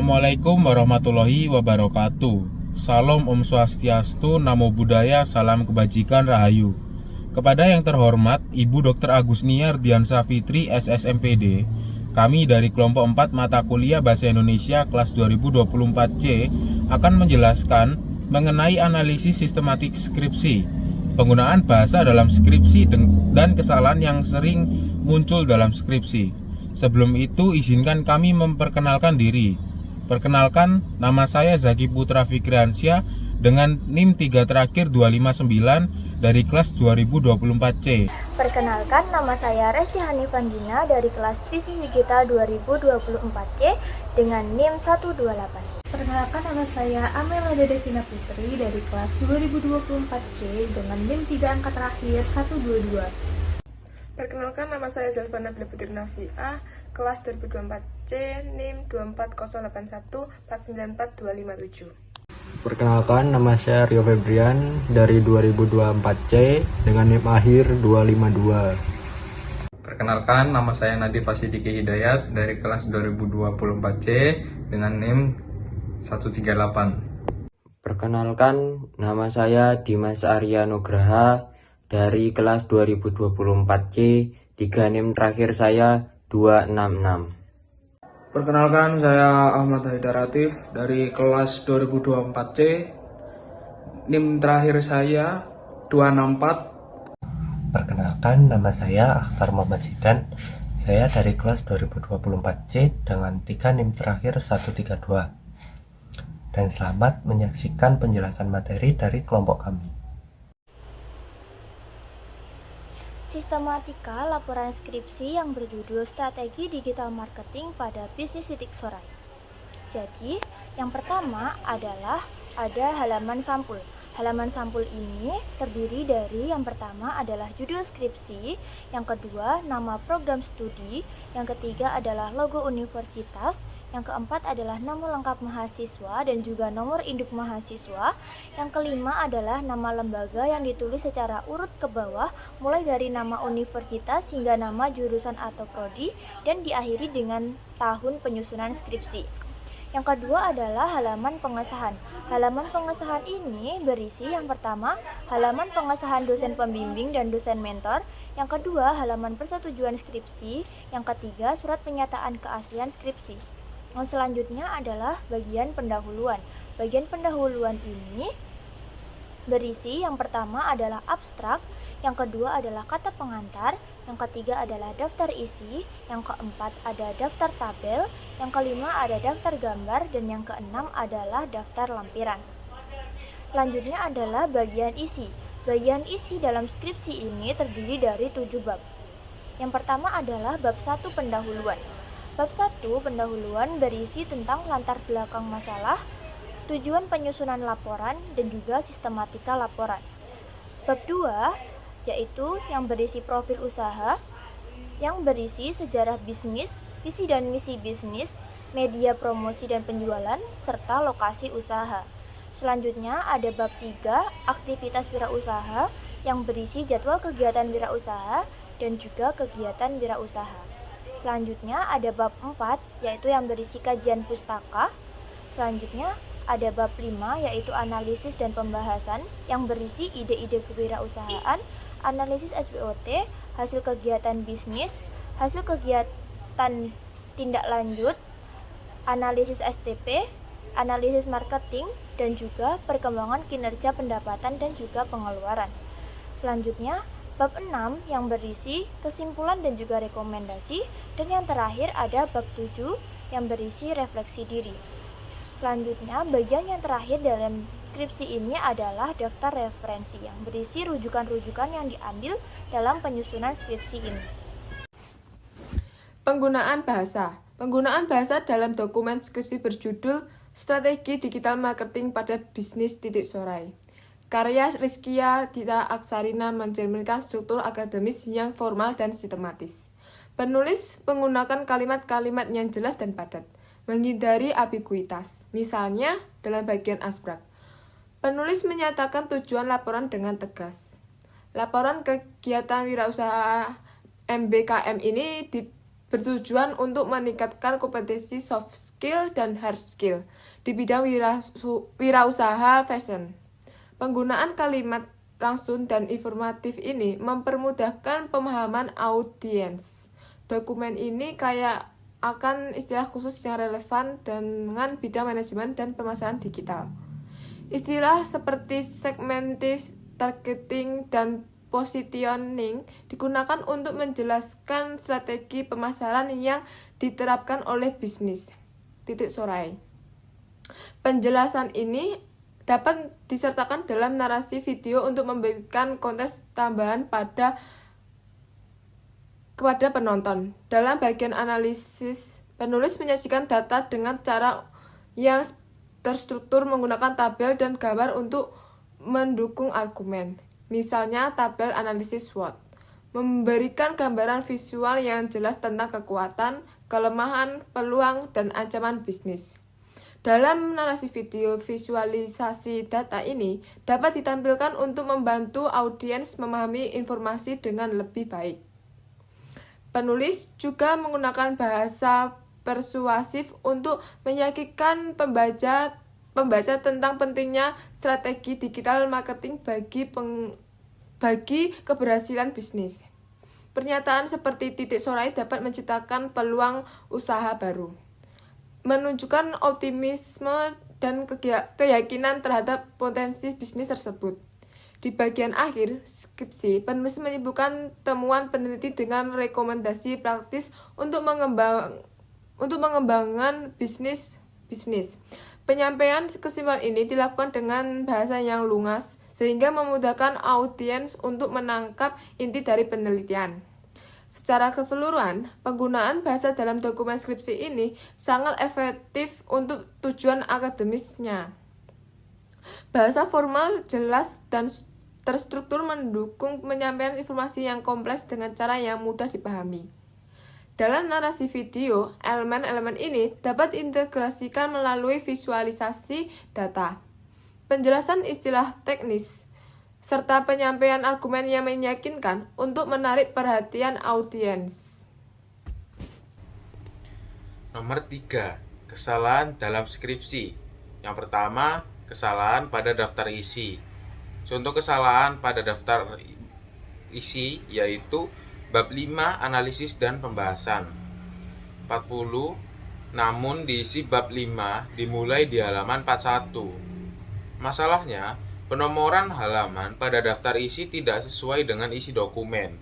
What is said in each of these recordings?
Assalamualaikum warahmatullahi wabarakatuh. Salam Om Swastiastu, Namo Buddhaya, Salam Kebajikan, Rahayu. Kepada yang terhormat Ibu Dr. Agusnia Ardiansa Fitri, SSMPD, kami dari kelompok 4 mata kuliah Bahasa Indonesia kelas 2024C akan menjelaskan mengenai analisis sistematik skripsi, penggunaan bahasa dalam skripsi dan kesalahan yang sering muncul dalam skripsi. Sebelum itu, izinkan kami memperkenalkan diri. Perkenalkan, nama saya Zaki Putra Fikriansyah dengan NIM 3 terakhir 259 dari kelas 2024C. Perkenalkan, nama saya Resti Hanifandina dari kelas Bisnis Digital 2024C dengan NIM 128. Perkenalkan, nama saya Amela Dedevina Putri dari kelas 2024C dengan NIM 3 angka terakhir 122. Perkenalkan, nama saya Zelvana Putri Nafiah, kelas 2024C, NIM 24081494257. Perkenalkan, nama saya Rio Febrian dari 2024C dengan NIM akhir 252. Perkenalkan, nama saya Nadif Fasidiki Hidayat dari kelas 2024C dengan NIM 138. Perkenalkan, nama saya Dimas Arya Nugraha dari kelas 2024C, 3 NIM terakhir saya 266. Perkenalkan, saya Ahmad Haidar Latif dari kelas 2024C, NIM terakhir saya 264. Perkenalkan, nama saya Akhtar Muhammad Zidan. Saya dari kelas 2024C dengan 3 NIM terakhir 132. Dan selamat menyaksikan penjelasan materi dari kelompok kami. Sistematika laporan skripsi yang berjudul Strategi Digital Marketing pada Bisnis Sorai. Jadi, yang pertama adalah ada halaman sampul. Halaman sampul ini terdiri dari yang pertama adalah judul skripsi, yang kedua nama program studi, yang ketiga adalah logo universitas, yang keempat adalah nama lengkap mahasiswa dan juga nomor induk mahasiswa. Yang kelima adalah nama lembaga yang ditulis secara urut ke bawah, mulai dari nama universitas hingga nama jurusan atau prodi, dan diakhiri dengan tahun penyusunan skripsi. Yang kedua adalah halaman pengesahan. Halaman pengesahan ini berisi yang pertama, halaman pengesahan dosen pembimbing dan dosen mentor. Yang kedua, halaman persetujuan skripsi. Yang ketiga, surat pernyataan keaslian skripsi. Yang selanjutnya adalah bagian pendahuluan. Bagian pendahuluan ini berisi yang pertama adalah abstrak, yang kedua adalah kata pengantar, yang ketiga adalah daftar isi, yang keempat ada daftar tabel, yang kelima ada daftar gambar, dan yang keenam adalah daftar lampiran. Selanjutnya adalah bagian isi. Bagian isi dalam skripsi ini terdiri dari 7 bab. Yang pertama adalah bab 1 pendahuluan. Bab 1 pendahuluan berisi tentang latar belakang masalah, tujuan penyusunan laporan, dan juga sistematika laporan. Bab 2 yaitu yang berisi profil usaha, yang berisi sejarah bisnis, visi dan misi bisnis, media promosi dan penjualan, serta lokasi usaha. Selanjutnya ada bab 3 aktivitas wirausaha, yang berisi jadwal kegiatan wirausaha dan juga kegiatan wirausaha. Selanjutnya ada bab 4 yaitu yang berisi kajian pustaka. Selanjutnya ada bab 5 yaitu analisis dan pembahasan, yang berisi ide-ide kewirausahaan, analisis SWOT, hasil kegiatan bisnis, hasil kegiatan tindak lanjut, analisis STP, analisis marketing, dan juga perkembangan kinerja pendapatan dan juga pengeluaran. Selanjutnya bab 6 yang berisi kesimpulan dan juga rekomendasi, dan yang terakhir ada bab 7 yang berisi refleksi diri. Selanjutnya, bagian yang terakhir dalam skripsi ini adalah daftar referensi yang berisi rujukan-rujukan yang diambil dalam penyusunan skripsi ini. Penggunaan bahasa. Penggunaan bahasa dalam dokumen skripsi berjudul Strategi Digital Marketing pada Bisnis Sorai. Karya Rizkia Dita Aksarina mencerminkan struktur akademis yang formal dan sistematis. Penulis menggunakan kalimat-kalimat yang jelas dan padat, menghindari ambiguitas. Misalnya, dalam bagian abstrak, penulis menyatakan tujuan laporan dengan tegas. Laporan kegiatan wirausaha MBKM ini bertujuan untuk meningkatkan kompetensi soft skill dan hard skill di bidang wirausaha fashion. Penggunaan kalimat langsung dan informatif ini mempermudahkan pemahaman audiens. Dokumen ini kaya akan istilah khusus yang relevan dengan bidang manajemen dan pemasaran digital. Istilah seperti segmented targeting dan positioning digunakan untuk menjelaskan strategi pemasaran yang diterapkan oleh bisnis. Sorai. Penjelasan ini dapat disertakan dalam narasi video untuk memberikan konteks tambahan kepada penonton. Dalam bagian analisis, penulis menyajikan data dengan cara yang terstruktur menggunakan tabel dan gambar untuk mendukung argumen. Misalnya tabel analisis SWOT, memberikan gambaran visual yang jelas tentang kekuatan, kelemahan, peluang, dan ancaman bisnis. Dalam narasi video, visualisasi data ini dapat ditampilkan untuk membantu audiens memahami informasi dengan lebih baik. Penulis juga menggunakan bahasa persuasif untuk meyakinkan pembaca tentang pentingnya strategi digital marketing bagi keberhasilan bisnis. Pernyataan seperti titik sorai dapat menciptakan peluang usaha baru, menunjukkan optimisme dan keyakinan terhadap potensi bisnis tersebut. Di bagian akhir skripsi, penulis menyebutkan temuan peneliti dengan rekomendasi praktis untuk mengembangkan bisnis. Penyampaian kesimpulan ini dilakukan dengan bahasa yang lugas, sehingga memudahkan audiens untuk menangkap inti dari penelitian. Secara keseluruhan, penggunaan bahasa dalam dokumen skripsi ini sangat efektif untuk tujuan akademisnya. Bahasa formal, jelas, dan terstruktur mendukung penyampaian informasi yang kompleks dengan cara yang mudah dipahami. Dalam narasi video, elemen-elemen ini dapat diintegrasikan melalui visualisasi data, penjelasan istilah teknis, serta penyampaian argumen yang meyakinkan untuk menarik perhatian audiens. Nomor 3. Kesalahan dalam skripsi. Yang pertama, kesalahan pada daftar isi. Contoh kesalahan pada daftar isi yaitu bab 5 analisis dan pembahasan 40, namun diisi bab 5 dimulai di halaman 41. Masalahnya, penomoran halaman pada daftar isi tidak sesuai dengan isi dokumen.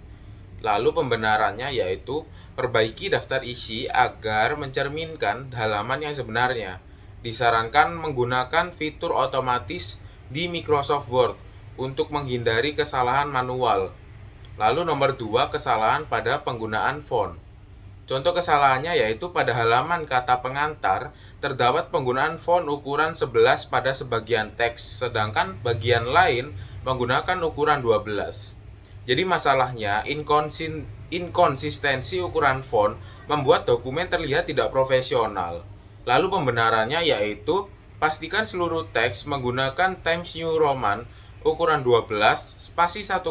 Lalu pembenarannya yaitu perbaiki daftar isi agar mencerminkan halaman yang sebenarnya. Disarankan menggunakan fitur otomatis di Microsoft Word untuk menghindari kesalahan manual. Lalu nomor 2, kesalahan pada penggunaan font. Contoh kesalahannya yaitu pada halaman kata pengantar terdapat penggunaan font ukuran 11 pada sebagian teks, sedangkan bagian lain menggunakan ukuran 12. Jadi masalahnya inkonsistensi ukuran font membuat dokumen terlihat tidak profesional. Lalu pembenarannya yaitu pastikan seluruh teks menggunakan Times New Roman ukuran 12 spasi 1,5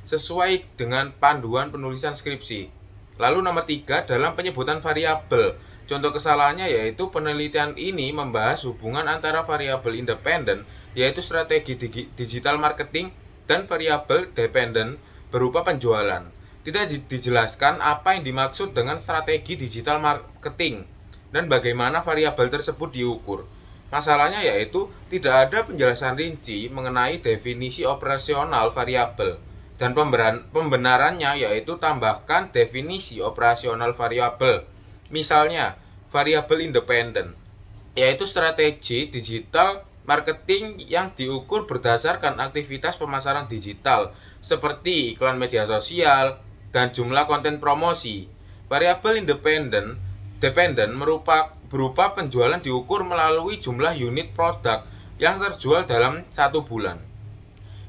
sesuai dengan panduan penulisan skripsi. Lalu nomor 3, dalam penyebutan variabel. Contoh kesalahannya yaitu penelitian ini membahas hubungan antara variabel independen yaitu strategi digital marketing dan variabel dependen berupa penjualan. Tidak dijelaskan apa yang dimaksud dengan strategi digital marketing dan bagaimana variabel tersebut diukur. Masalahnya yaitu tidak ada penjelasan rinci mengenai definisi operasional variabel. Dan pembenarannya yaitu tambahkan definisi operasional variabel. Misalnya, variabel independen, yaitu strategi digital marketing yang diukur berdasarkan aktivitas pemasaran digital, seperti iklan media sosial dan jumlah konten promosi. Variabel dependen berupa penjualan diukur melalui jumlah unit produk yang terjual dalam 1 bulan.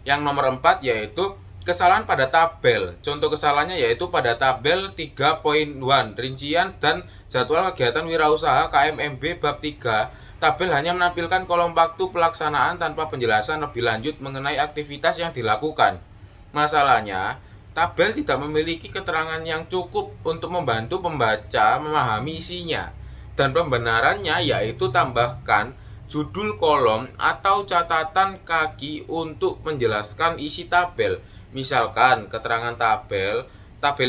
Yang nomor 4 yaitu kesalahan pada tabel. Contoh kesalahannya yaitu pada tabel 3.1 rincian dan jadwal kegiatan wirausaha KMMB bab 3. Tabel hanya menampilkan kolom waktu pelaksanaan tanpa penjelasan lebih lanjut mengenai aktivitas yang dilakukan. Masalahnya, Tabel tidak memiliki keterangan yang cukup untuk membantu pembaca memahami isinya, dan pembenarannya yaitu tambahkan judul kolom atau catatan kaki untuk menjelaskan isi tabel. Misalkan keterangan tabel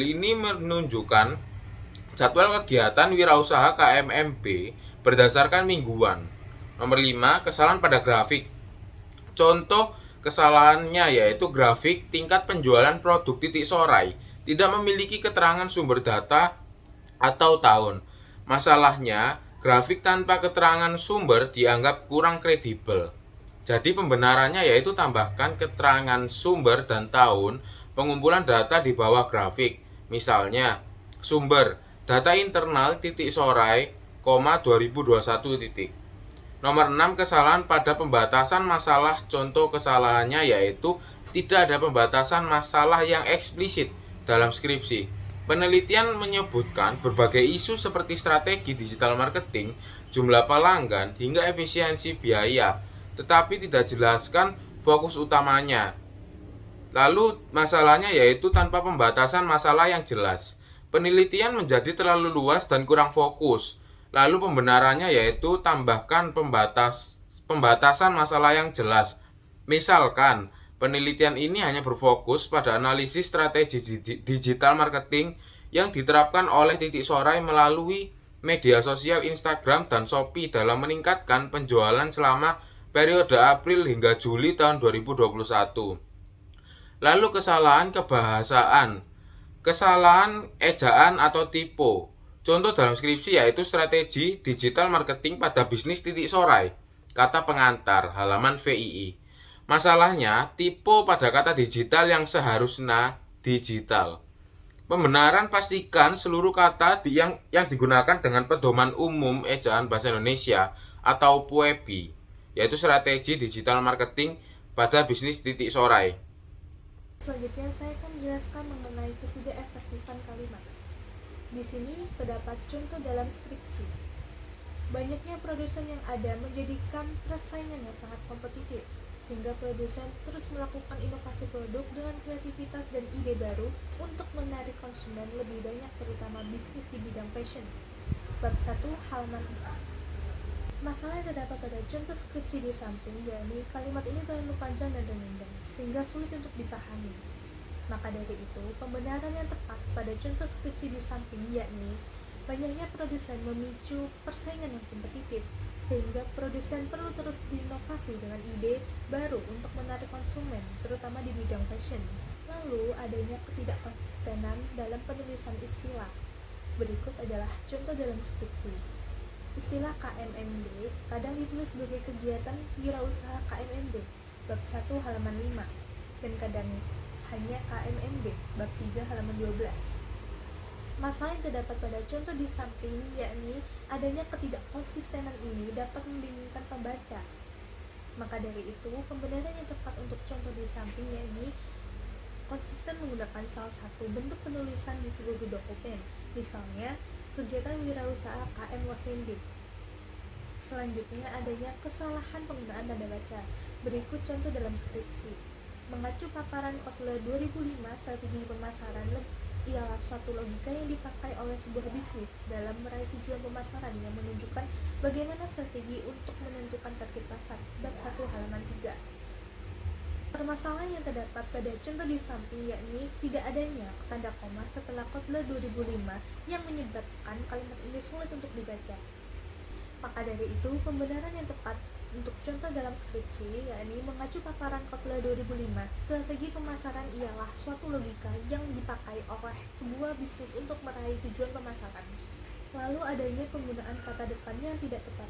ini menunjukkan jadwal kegiatan wirausaha KMMB berdasarkan mingguan. Nomor 5, kesalahan pada grafik. Contoh kesalahannya yaitu grafik tingkat penjualan produk titik sorai tidak memiliki keterangan sumber data atau tahun. Masalahnya, grafik tanpa keterangan sumber dianggap kurang kredibel. Jadi pembenarannya yaitu tambahkan keterangan sumber dan tahun pengumpulan data di bawah grafik. Misalnya, sumber data internal titik sorai, 2021 . Nomor 6, kesalahan pada pembatasan masalah. Contoh kesalahannya yaitu tidak ada pembatasan masalah yang eksplisit dalam skripsi. Penelitian menyebutkan berbagai isu seperti strategi digital marketing, jumlah pelanggan, hingga efisiensi biaya, tetapi tidak jelaskan fokus utamanya. Lalu masalahnya yaitu tanpa pembatasan masalah yang jelas. Penelitian menjadi terlalu luas dan kurang fokus. Lalu pembenarannya yaitu tambahkan pembatasan masalah yang jelas. Misalkan, penelitian ini hanya berfokus pada analisis strategi digital marketing yang diterapkan oleh titik sorai melalui media sosial Instagram dan Shopee dalam meningkatkan penjualan selama periode April hingga Juli tahun 2021. Lalu kesalahan kebahasaan, kesalahan ejaan atau typo. Contoh dalam skripsi yaitu strategi digital marketing pada bisnis titik sorai, kata pengantar, halaman VII. Masalahnya, typo pada kata digital yang seharusnya digital. Pembenaran, pastikan seluruh kata yang digunakan dengan pedoman umum ejaan bahasa Indonesia atau PUEBI, yaitu strategi digital marketing pada bisnis titik sorai. Selanjutnya saya akan menjelaskan mengenai ketidakefektifan kalimat. Di sini terdapat contoh dalam skripsi. Banyaknya produsen yang ada menjadikan persaingan yang sangat kompetitif, sehingga produsen terus melakukan inovasi produk dengan kreativitas dan ide baru untuk menarik konsumen lebih banyak, terutama bisnis di bidang fashion. Bab 1 halaman 4. Masalah yang terdapat pada contoh skripsi di samping, yakni kalimat ini terlalu panjang dan rindang, sehingga sulit untuk dipahami. Maka dari itu, pembenaran yang tepat pada contoh skripsi di samping yakni banyaknya produsen memicu persaingan yang kompetitif, sehingga produsen perlu terus berinovasi dengan ide baru untuk menarik konsumen, terutama di bidang fashion. Lalu, adanya ketidakkonsistenan dalam penulisan istilah. Berikut adalah contoh dalam skripsi. Istilah KMMB kadang ditulis sebagai kegiatan wirausaha KMMB, bab 1 halaman 5, dan kadang hanya KMMB, bab 3 halaman 12. Masalah yang terdapat pada contoh di samping yakni adanya ketidakkonsistenan ini dapat membingungkan pembaca. Maka dari itu, pembenaran yang tepat untuk contoh di samping yakni konsisten menggunakan salah satu bentuk penulisan di seluruh dokumen, misalnya kegiatan wirausaha KM Wasendi. Selanjutnya adanya kesalahan penggunaan tanda baca. Berikut contoh dalam skripsi. Mengacu paparan Kotler 2005, strategi pemasaran ialah suatu logika yang dipakai oleh sebuah bisnis dalam meraih tujuan pemasaran yang menunjukkan bagaimana strategi untuk menentukan target pasar. Bab 1 halaman 3. Permasalahan yang terdapat pada contoh di samping yakni tidak adanya tanda koma setelah Kotler 2005 yang menyebabkan kalimat ini sulit untuk dibaca. Maka dari itu, pembenaran yang tepat untuk contoh dalam skripsi yakni mengacu paparan Kotler 2005, strategi pemasaran ialah suatu logika yang dipakai oleh sebuah bisnis untuk meraih tujuan pemasaran. Lalu adanya penggunaan kata depan yang tidak tepat.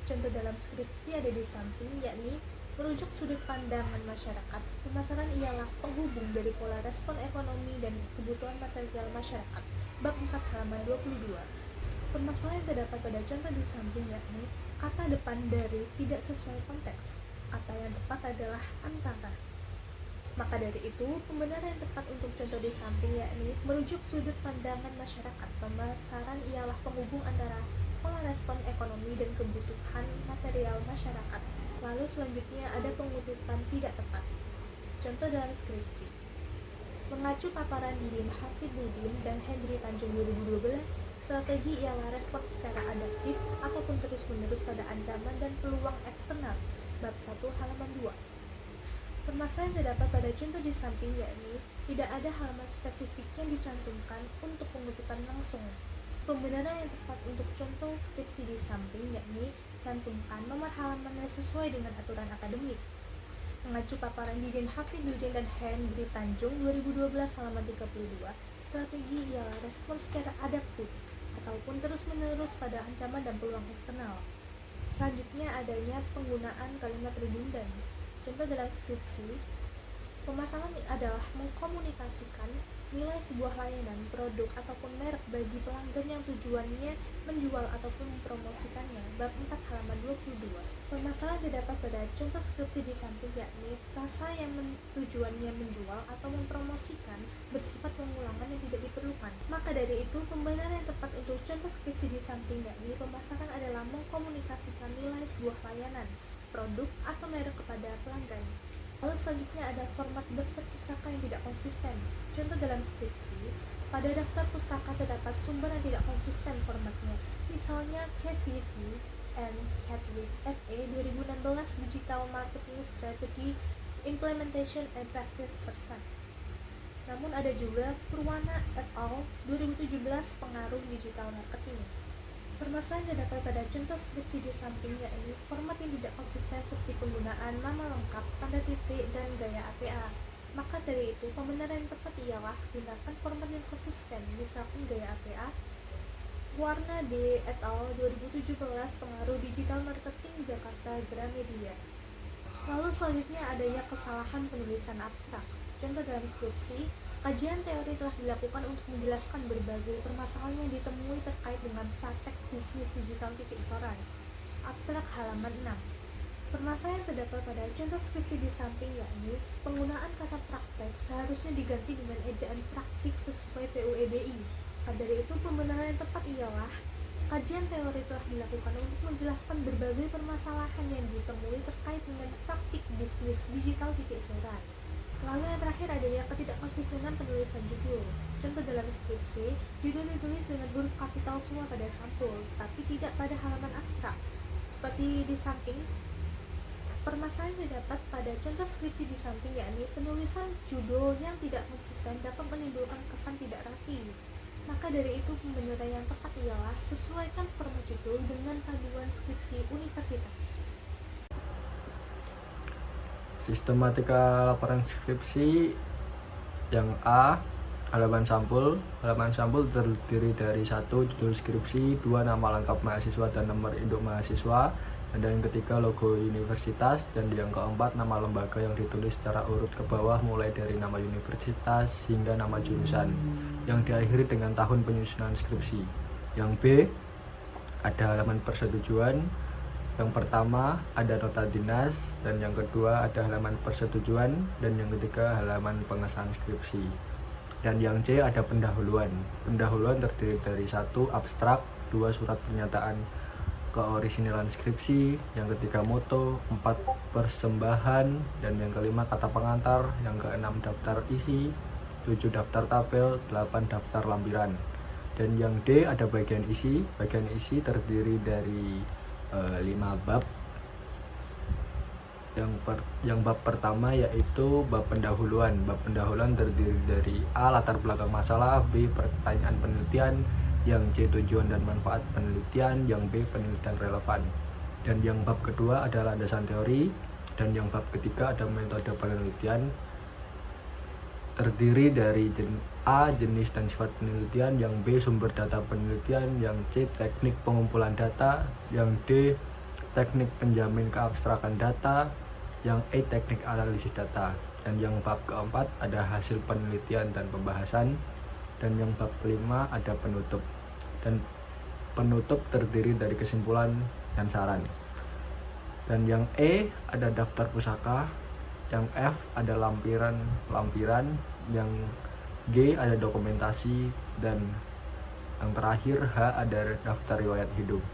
Contoh dalam skripsi ada di samping yakni merujuk sudut pandangan masyarakat. Pemasaran ialah penghubung dari pola respon ekonomi dan kebutuhan material masyarakat. Bab 4 halaman 22. Permasalahan yang terdapat pada contoh di samping yakni kata depan dari tidak sesuai konteks. Kata yang tepat adalah antara. Maka dari itu, pembenaran yang tepat untuk contoh di samping yakni merujuk sudut pandangan masyarakat. Pemasaran ialah penghubung antara pola respon ekonomi dan kebutuhan material masyarakat. Lalu selanjutnya ada pengutipan tidak tepat. Contoh dalam skripsi. Mengacu paparan Didin Hafidudin dan Hendri Tanjung 2012, strategi ialah respon secara adaptif ataupun terus-menerus pada ancaman dan peluang eksternal. Bab 1 halaman 2. Permasalahan yang terdapat pada contoh di samping yakni tidak ada halaman spesifik yang dicantumkan untuk pengutipan langsung. Pembenaran yang tepat untuk contoh skripsi di samping yakni cantumkan nomor halaman yang sesuai dengan aturan akademik. Mengacu paparan Didin Hafidudin dan Hendri Tanjung 2012 halaman 32, strategi ialah respon secara adaptif ataupun terus-menerus pada ancaman dan peluang eksternal. Selanjutnya adanya penggunaan kalimat redundan. Contoh dalam skripsi, pemasaran adalah mengkomunikasikan nilai sebuah layanan, produk, ataupun merek bagi pelanggan yang tujuannya menjual ataupun mempromosikannya. Bab 4 halaman 22. Permasalahan terdapat pada contoh skripsi di samping yakni frasa yang tujuannya menjual atau mempromosikan bersifat pengulangan yang tidak diperlukan. Maka dari itu, pembenaran yang tepat untuk contoh skripsi di samping yakni pemasaran adalah mengkomunikasikan nilai sebuah layanan, produk, atau merek kepada pelanggan. Lalu selanjutnya ada format daftar pustaka yang tidak konsisten. Contoh dalam skripsi, pada daftar pustaka terdapat sumber yang tidak konsisten formatnya. Misalnya KVT and Catwick FA 2016 Digital Marketing Strategy Implementation and Practice Person. Namun ada juga Purwana et al. 2017 Pengaruh Digital Marketing. Permasalahan yang terdapat pada contoh skripsi di samping yakni format yang tidak konsisten seperti penggunaan nama lengkap, tanda titik, dan gaya APA. Maka dari itu, pembenaran yang tepat ialah gunakan format yang konsisten, misalkan gaya APA. Warna D et al. 2017 Pengaruh Digital Marketing Jakarta Gramedia. Lalu selanjutnya adanya kesalahan penulisan abstrak. Contoh dalam skripsi, kajian teori telah dilakukan untuk menjelaskan berbagai permasalahan yang ditemui terkait dengan praktek bisnis digital titik sorai. Abstrak halaman 6. Permasalahan yang terdapat pada contoh skripsi di samping yakni penggunaan kata praktek seharusnya diganti dengan ejaan praktik sesuai PUEBI. Pada dari itu, pembenaran yang tepat ialah kajian teori telah dilakukan untuk menjelaskan berbagai permasalahan yang ditemui terkait dengan praktik bisnis digital titik sorai. Lalu yang terakhir adanya ketidakkonsistenan penulisan judul. Contoh dalam skripsi, judul ditulis dengan huruf kapital semua pada sampul, tapi tidak pada halaman abstrak. Seperti di samping, permasalahan yang didapat pada contoh skripsi di samping yakni penulisan judul yang tidak konsisten dapat menimbulkan kesan tidak rapi. Maka dari itu, pembenaran yang tepat ialah sesuaikan format judul dengan panduan skripsi universitas. Sistematika laporan skripsi yang A, halaman sampul. Halaman sampul terdiri dari 1. Judul skripsi, 2. Nama lengkap mahasiswa dan nomor induk mahasiswa, dan yang ketiga logo universitas, dan yang keempat nama lembaga yang ditulis secara urut ke bawah mulai dari nama universitas hingga nama jurusan, yang diakhiri dengan tahun penyusunan skripsi. Yang B, ada halaman persetujuan. Yang pertama ada nota dinas, dan yang kedua ada halaman persetujuan, dan yang ketiga halaman pengesahan skripsi. Dan yang C ada pendahuluan. Pendahuluan terdiri dari 1. Abstrak, 2. Surat pernyataan keorisinalan skripsi, yang ketiga moto, 4. Persembahan, dan yang kelima kata pengantar, yang keenam daftar isi, 7. Daftar tabel, 8. Daftar lampiran. Dan yang D ada bagian isi. Bagian isi terdiri dari 5 bab. Yang bab pertama yaitu bab pendahuluan. Bab pendahuluan terdiri dari A. Latar belakang masalah, B. Pertanyaan penelitian, yang C. Tujuan dan manfaat penelitian, yang B. Penelitian relevan. Dan yang bab kedua adalah landasan teori, dan yang bab ketiga ada metode penelitian. Terdiri dari A. Jenis dan sifat penelitian, yang B. Sumber data penelitian, yang C. Teknik pengumpulan data, yang D. Teknik penjamin keabstrakan data, yang E. Teknik analisis data. Dan yang bab keempat ada hasil penelitian dan pembahasan, dan yang bab kelima ada penutup. Dan penutup terdiri dari kesimpulan dan saran. Dan yang E ada daftar pusaka, yang F ada lampiran, yang G ada dokumentasi, dan yang terakhir H ada daftar riwayat hidup.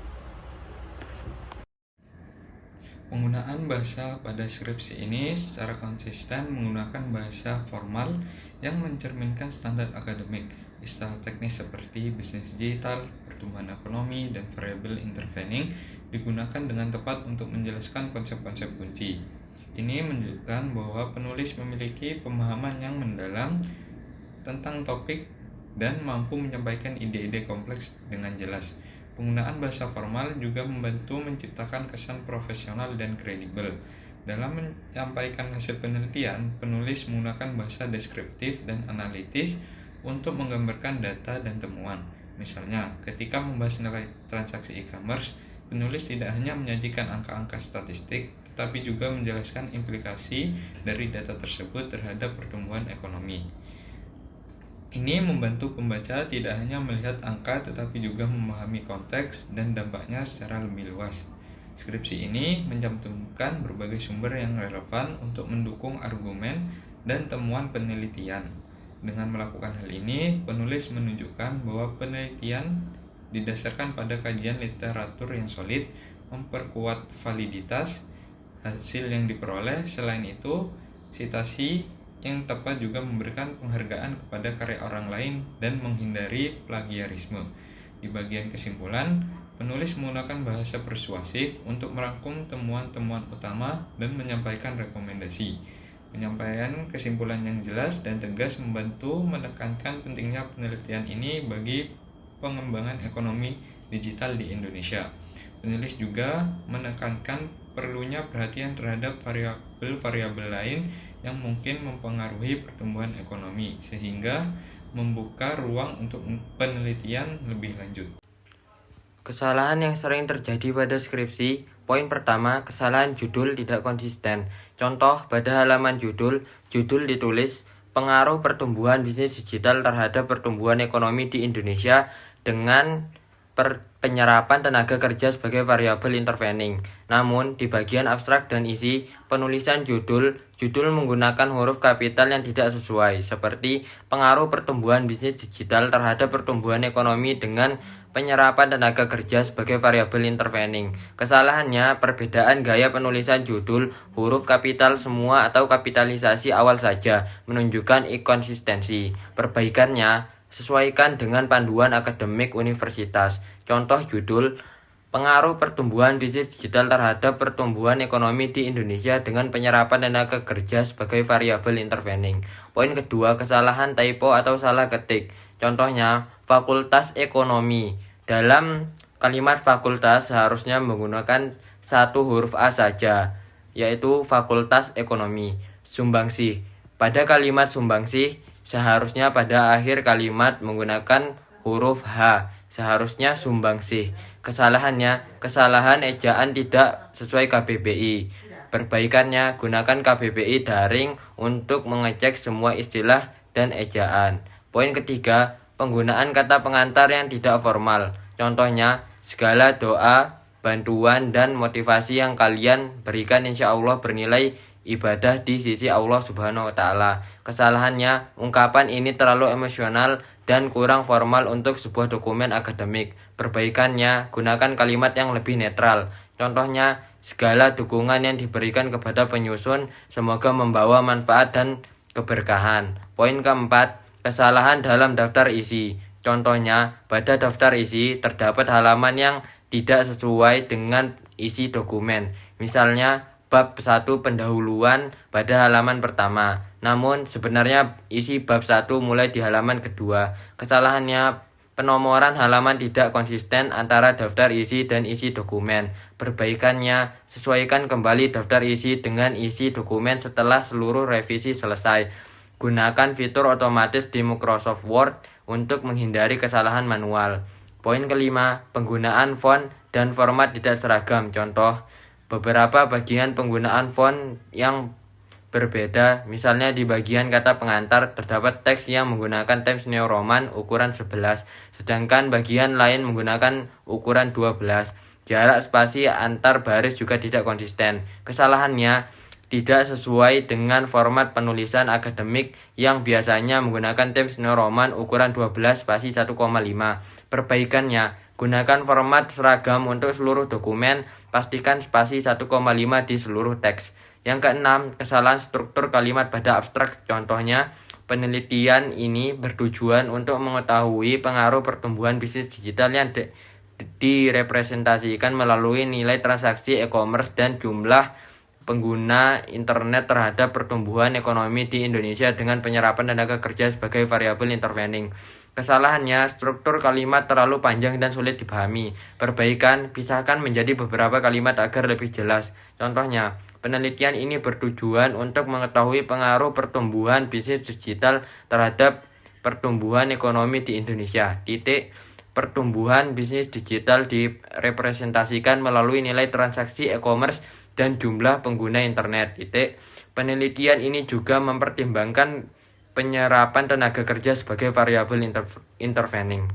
Penggunaan bahasa pada skripsi ini secara konsisten menggunakan bahasa formal yang mencerminkan standar akademik. Istilah teknis seperti bisnis digital, pertumbuhan ekonomi, dan variable intervening digunakan dengan tepat untuk menjelaskan konsep-konsep kunci. Ini menunjukkan bahwa penulis memiliki pemahaman yang mendalam tentang topik dan mampu menyampaikan ide-ide kompleks dengan jelas. Penggunaan bahasa formal juga membantu menciptakan kesan profesional dan kredibel. Dalam menyampaikan hasil penelitian, penulis menggunakan bahasa deskriptif dan analitis untuk menggambarkan data dan temuan. Misalnya, ketika membahas nilai transaksi e-commerce, penulis tidak hanya menyajikan angka-angka statistik, tetapi juga menjelaskan implikasi dari data tersebut terhadap pertumbuhan ekonomi. Ini membantu pembaca tidak hanya melihat angka tetapi juga memahami konteks dan dampaknya secara lebih luas. Skripsi ini mencantumkan berbagai sumber yang relevan untuk mendukung argumen dan temuan penelitian. Dengan melakukan hal ini, penulis menunjukkan bahwa penelitian didasarkan pada kajian literatur yang solid, memperkuat validitas hasil yang diperoleh. Selain itu, sitasi yang tepat juga memberikan penghargaan kepada karya orang lain dan menghindari plagiarisme. Di bagian kesimpulan, penulis menggunakan bahasa persuasif untuk merangkum temuan-temuan utama dan menyampaikan rekomendasi. Penyampaian kesimpulan yang jelas dan tegas membantu menekankan pentingnya penelitian ini bagi pengembangan ekonomi digital di Indonesia. Penulis juga menekankan perlunya perhatian terhadap variabel-variabel lain yang mungkin mempengaruhi pertumbuhan ekonomi, sehingga membuka ruang untuk penelitian lebih lanjut. Kesalahan yang sering terjadi pada skripsi. Poin pertama, kesalahan judul tidak konsisten. Contoh, pada halaman judul ditulis pengaruh pertumbuhan bisnis digital terhadap pertumbuhan ekonomi di Indonesia dengan penyerapan tenaga kerja sebagai variabel intervening. Namun, di bagian abstrak dan isi penulisan judul menggunakan huruf kapital yang tidak sesuai, seperti pengaruh pertumbuhan bisnis digital terhadap pertumbuhan ekonomi dengan penyerapan tenaga kerja sebagai variabel intervening. Kesalahannya, perbedaan gaya penulisan judul, huruf kapital semua atau kapitalisasi awal saja, menunjukkan inkonsistensi. Perbaikannya, sesuaikan dengan panduan akademik universitas. Contoh judul, pengaruh pertumbuhan bisnis digital terhadap pertumbuhan ekonomi di Indonesia dengan penyerapan tenaga kerja sebagai variabel intervening. Poin kedua, kesalahan typo atau salah ketik. Contohnya, Fakultas Ekonomi. Dalam kalimat fakultas seharusnya menggunakan satu huruf A saja, yaitu Fakultas Ekonomi. Sumbangsih. Pada kalimat sumbangsih, seharusnya pada akhir kalimat menggunakan huruf H, seharusnya sumbangsih. Kesalahannya, kesalahan ejaan tidak sesuai KBBI. Perbaikannya, gunakan KBBI daring untuk mengecek semua istilah dan ejaan. Poin ketiga, penggunaan kata pengantar yang tidak formal. Contohnya, segala doa, bantuan, dan motivasi yang kalian berikan insya Allah bernilai ibadah di sisi Allah Subhanahu wa Ta'ala. Kesalahannya, ungkapan ini terlalu emosional dan kurang formal untuk sebuah dokumen akademik. Perbaikannya, gunakan kalimat yang lebih netral. Contohnya, segala dukungan yang diberikan kepada penyusun semoga membawa manfaat dan keberkahan. Poin keempat, kesalahan dalam daftar isi. Contohnya, pada daftar isi terdapat halaman yang tidak sesuai dengan isi dokumen. Misalnya, bab 1 pendahuluan pada halaman pertama. Namun sebenarnya isi bab 1 mulai di halaman kedua. Kesalahannya, penomoran halaman tidak konsisten antara daftar isi dan isi dokumen. Perbaikannya, sesuaikan kembali daftar isi dengan isi dokumen setelah seluruh revisi selesai. Gunakan fitur otomatis di Microsoft Word untuk menghindari kesalahan manual. Poin kelima, penggunaan font dan format tidak seragam. Contoh, beberapa bagian penggunaan font yang berbeda, misalnya di bagian kata pengantar terdapat teks yang menggunakan Times New Roman ukuran 11, sedangkan bagian lain menggunakan ukuran 12. Jarak spasi antar baris juga tidak konsisten. Kesalahannya, tidak sesuai dengan format penulisan akademik yang biasanya menggunakan Times New Roman ukuran 12 spasi 1,5. Perbaikannya, Gunakan format seragam untuk seluruh dokumen, pastikan spasi 1,5 di seluruh teks. Yang keenam, kesalahan struktur kalimat pada abstrak. Contohnya, penelitian ini bertujuan untuk mengetahui pengaruh pertumbuhan bisnis digital yang direpresentasikan melalui nilai transaksi e-commerce dan jumlah pengguna internet terhadap pertumbuhan ekonomi di Indonesia dengan penyerapan tenaga kerja sebagai variabel intervening. Kesalahannya, struktur kalimat terlalu panjang dan sulit dipahami. Perbaikan, pisahkan menjadi beberapa kalimat agar lebih jelas. Contohnya, penelitian ini bertujuan untuk mengetahui pengaruh pertumbuhan bisnis digital terhadap pertumbuhan ekonomi di Indonesia. Pertumbuhan bisnis digital direpresentasikan melalui nilai transaksi e-commerce dan jumlah pengguna internet. Penelitian ini juga mempertimbangkan penyerapan tenaga kerja sebagai variabel intervening.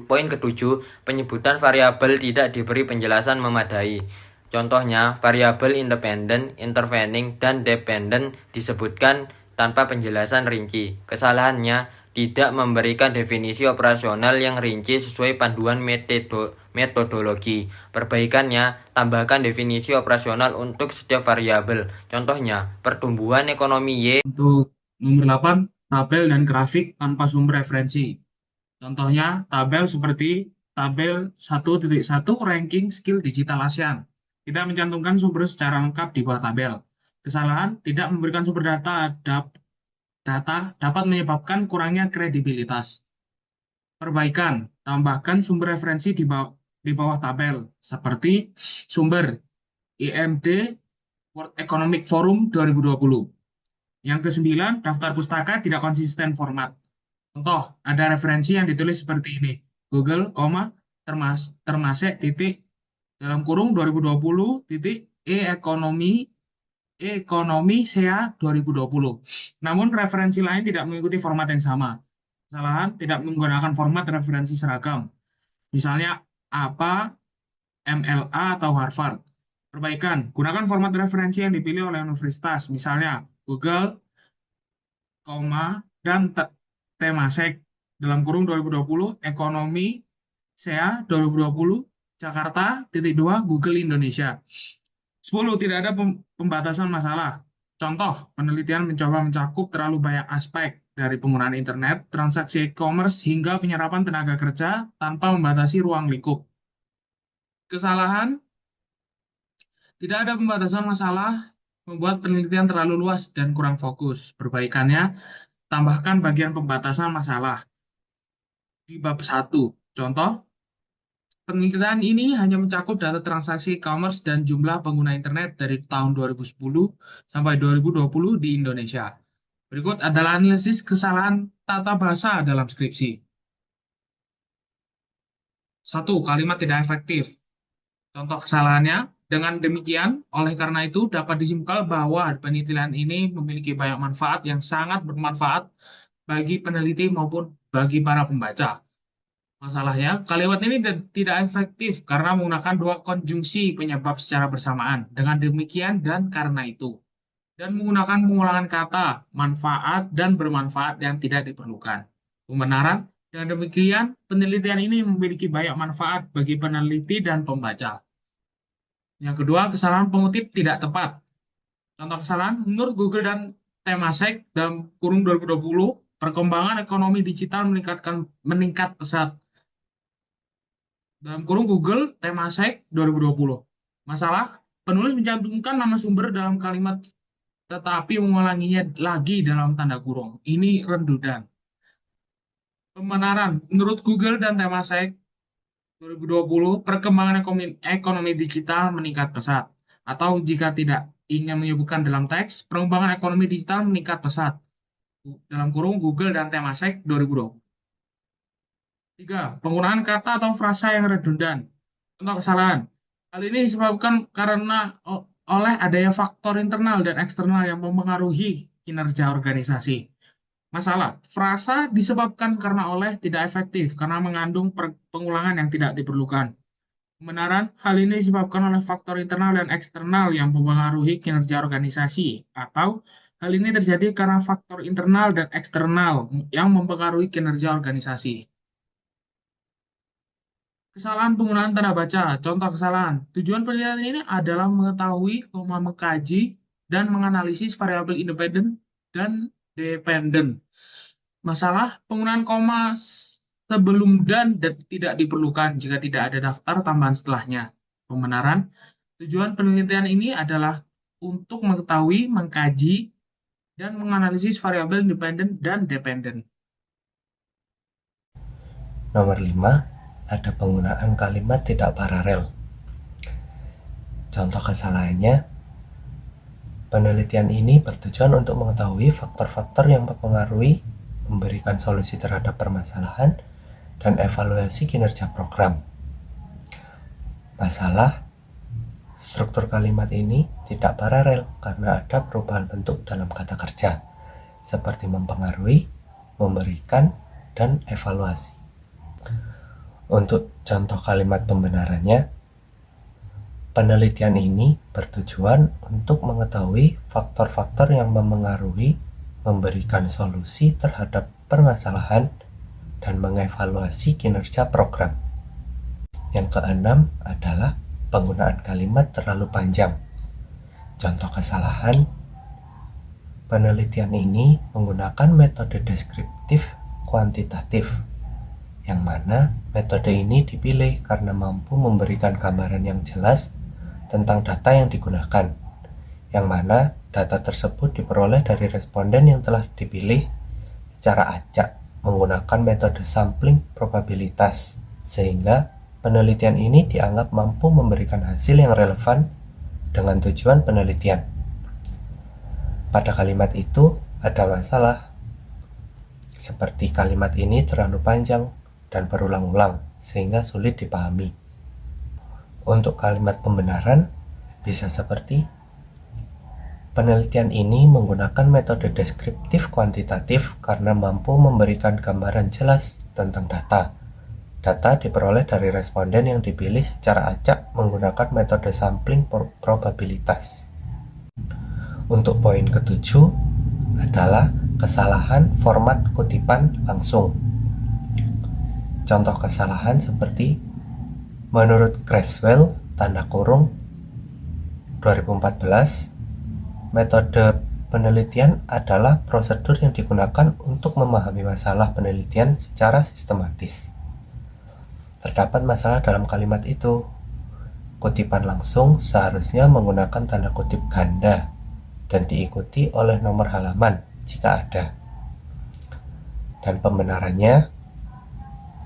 Poin ketujuh, penyebutan variabel tidak diberi penjelasan memadai. Contohnya, variabel independen, intervening, dan dependent disebutkan tanpa penjelasan rinci. Kesalahannya, tidak memberikan definisi operasional yang rinci sesuai panduan metodologi. Perbaikannya, tambahkan definisi operasional untuk setiap variabel. Contohnya, pertumbuhan ekonomi Y. Untuk nomor 8, tabel dan grafik tanpa sumber referensi. Contohnya, tabel seperti tabel 1.1 ranking skill digital ASEAN. Tidak mencantumkan sumber secara lengkap di bawah tabel. Kesalahan, tidak memberikan sumber data dapat menyebabkan kurangnya kredibilitas. Perbaikan, tambahkan sumber referensi di bawah tabel, seperti sumber IMD World Economic Forum 2020. Yang ke-9, daftar pustaka tidak konsisten format. Contoh, ada referensi yang ditulis seperti ini, Google, termasek titik dalam kurung 2020 titik ekonomi SEA 2020. Namun referensi lain tidak mengikuti format yang sama. Kesalahan, tidak menggunakan format referensi seragam. Misalnya APA, MLA, atau Harvard. Perbaikan, gunakan format referensi yang dipilih oleh universitas. Misalnya Google, dan Temasek dalam kurung 2020, ekonomi SEA 2020, Jakarta, .2, Google Indonesia. 10. Tidak ada pembatasan masalah. Contoh, penelitian mencoba mencakup terlalu banyak aspek dari penggunaan internet, transaksi e-commerce, hingga penyerapan tenaga kerja tanpa membatasi ruang lingkup. Kesalahan, tidak ada pembatasan masalah, membuat penelitian terlalu luas dan kurang fokus. Perbaikannya, tambahkan bagian pembatasan masalah di bab 1. Contoh, penelitian ini hanya mencakup data transaksi e-commerce dan jumlah pengguna internet dari tahun 2010 sampai 2020 di Indonesia. Berikut adalah analisis kesalahan tata bahasa dalam skripsi. 1. Kalimat tidak efektif. Contoh kesalahannya, dengan demikian, oleh karena itu dapat disimpulkan bahwa penelitian ini memiliki banyak manfaat yang sangat bermanfaat bagi peneliti maupun bagi para pembaca. Masalahnya, kalimat ini tidak efektif karena menggunakan dua konjungsi penyebab secara bersamaan. Dengan demikian dan karena itu. Dan menggunakan pengulangan kata, manfaat, dan bermanfaat yang tidak diperlukan. Pembenaran, dengan demikian, penelitian ini memiliki banyak manfaat bagi peneliti dan pembaca. Yang kedua, kesalahan pengutip tidak tepat. Contoh kesalahan, menurut Google dan Temasek dalam kurun 2020, perkembangan ekonomi digital meningkat pesat. Dalam kurung Google, Temasek 2020. Masalah, penulis mencantumkan nama sumber dalam kalimat tetapi mengulanginya lagi dalam tanda kurung. Ini redundan. Pembenaran, menurut Google dan Temasek 2020, perkembangan ekonomi digital meningkat pesat. Atau jika tidak ingin menyebutkan dalam teks, perkembangan ekonomi digital meningkat pesat. Dalam kurung Google dan Temasek 2020. 3. Penggunaan kata atau frasa yang redundan. Contoh kesalahan. Hal ini disebabkan karena oleh adanya faktor internal dan eksternal yang mempengaruhi kinerja organisasi. Masalah. Frasa disebabkan karena oleh tidak efektif karena mengandung pengulangan yang tidak diperlukan. Pembenaran. Hal ini disebabkan oleh faktor internal dan eksternal yang mempengaruhi kinerja organisasi. Atau hal ini terjadi karena faktor internal dan eksternal yang mempengaruhi kinerja organisasi. Kesalahan penggunaan tanda baca. Contoh kesalahan. Tujuan penelitian ini adalah mengetahui, mengkaji, dan menganalisis variabel independen dan dependen. Masalah penggunaan koma sebelum dan tidak diperlukan jika tidak ada daftar tambahan setelahnya. Pembenaran. Tujuan penelitian ini adalah untuk mengetahui, mengkaji, dan menganalisis variabel independen dan dependen. Nomor 5, ada penggunaan kalimat tidak paralel. Contoh kesalahannya, penelitian ini bertujuan untuk mengetahui faktor-faktor yang mempengaruhi, memberikan solusi terhadap permasalahan, dan evaluasi kinerja program. Masalah, struktur kalimat ini tidak paralel karena ada perubahan bentuk dalam kata kerja, seperti mempengaruhi, memberikan, dan evaluasi. Untuk contoh kalimat pembenarannya, penelitian ini bertujuan untuk mengetahui faktor-faktor yang mempengaruhi, memberikan solusi terhadap permasalahan, dan mengevaluasi kinerja program. Yang keenam adalah penggunaan kalimat terlalu panjang. Contoh kesalahan, penelitian ini menggunakan metode deskriptif kuantitatif, yang mana metode ini dipilih karena mampu memberikan gambaran yang jelas tentang data yang digunakan, yang mana data tersebut diperoleh dari responden yang telah dipilih secara acak menggunakan metode sampling probabilitas, sehingga penelitian ini dianggap mampu memberikan hasil yang relevan dengan tujuan penelitian. Pada kalimat itu ada masalah, seperti kalimat ini terlalu panjang dan berulang-ulang sehingga sulit dipahami. Untuk kalimat pembenaran bisa seperti, penelitian ini menggunakan metode deskriptif kuantitatif karena mampu memberikan gambaran jelas tentang data. Data diperoleh dari responden yang dipilih secara acak menggunakan metode sampling probabilitas. Untuk poin ketujuh adalah kesalahan format kutipan langsung. Contoh kesalahan seperti, menurut Creswell, tanda kurung 2014, metode penelitian adalah prosedur yang digunakan untuk memahami masalah penelitian secara sistematis. Terdapat masalah dalam kalimat itu. Kutipan langsung seharusnya menggunakan tanda kutip ganda dan diikuti oleh nomor halaman jika ada. Dan pembenarannya,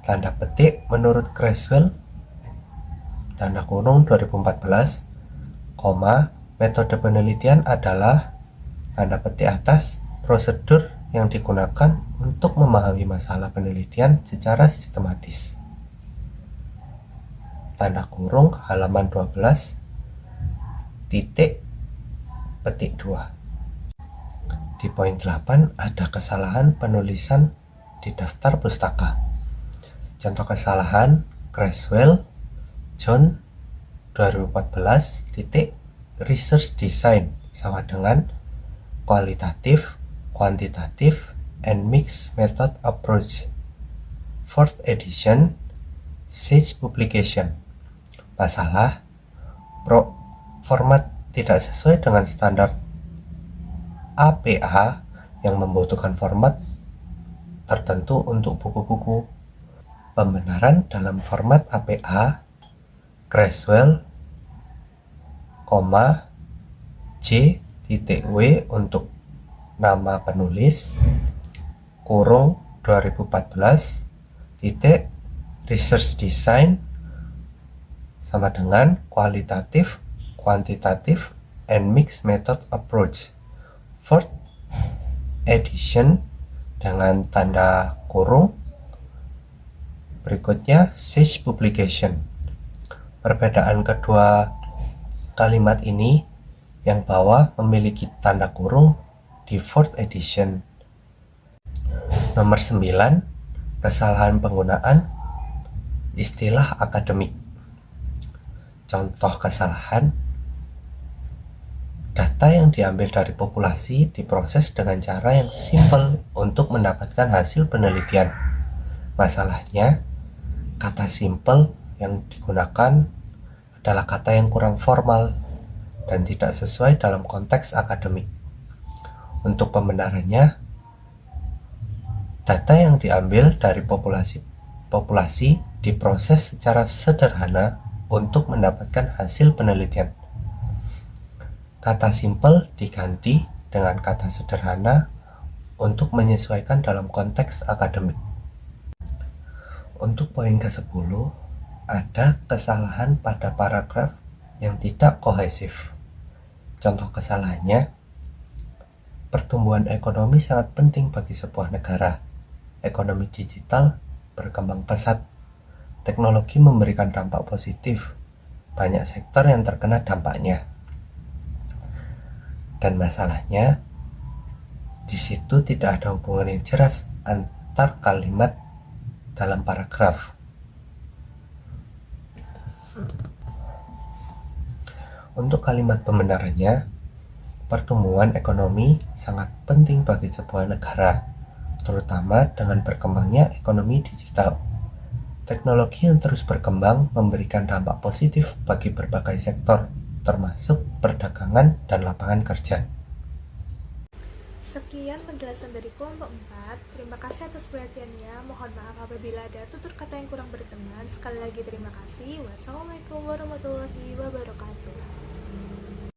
tanda petik menurut Creswell, tanda kurung 2014, metode penelitian adalah, tanda petik atas, prosedur yang digunakan untuk memahami masalah penelitian secara sistematis. Tanda kurung halaman 12, titik petik 2. Di poin 8 ada kesalahan penulisan di daftar pustaka. Contoh kesalahan, Creswell, John, 2014, research design sama dengan kualitatif, kuantitatif, and mixed method approach. 4th edition, Sage publication. Masalah, format tidak sesuai dengan standar APA yang membutuhkan format tertentu untuk buku-buku. Pembenaran dalam format APA, Creswell, J.W untuk nama penulis, kurung 2014, research design sama dengan kualitatif, kuantitatif, and mixed method approach. 4th edition dengan tanda kurung. Berikutnya, Sage publication. Perbedaan kedua kalimat ini, yang bawah memiliki tanda kurung di 4th edition. Nomor 9, kesalahan penggunaan istilah akademik. Contoh kesalahan, data yang diambil dari populasi diproses dengan cara yang simpel untuk mendapatkan hasil penelitian. Masalahnya, kata simple yang digunakan adalah kata yang kurang formal dan tidak sesuai dalam konteks akademik. Untuk pembenarannya, data yang diambil dari populasi diproses secara sederhana untuk mendapatkan hasil penelitian. Kata simple diganti dengan kata sederhana untuk menyesuaikan dalam konteks akademik. Untuk poin ke-10, ada kesalahan pada paragraf yang tidak kohesif. Contoh kesalahannya, pertumbuhan ekonomi sangat penting bagi sebuah negara. Ekonomi digital berkembang pesat. Teknologi memberikan dampak positif. Banyak sektor yang terkena dampaknya. Dan masalahnya, di situ tidak ada hubungan yang jelas antar kalimat dalam paragraf. Untuk kalimat pembenarannya, pertumbuhan ekonomi sangat penting bagi sebuah negara, terutama dengan berkembangnya ekonomi digital. Teknologi yang terus berkembang memberikan dampak positif bagi berbagai sektor, termasuk perdagangan dan lapangan kerja. Sekian penjelasan dari kelompok 4. Terima kasih atas perhatiannya. Mohon maaf apabila ada tutur kata yang kurang berkenan. Sekali lagi terima kasih. Wassalamualaikum warahmatullahi wabarakatuh.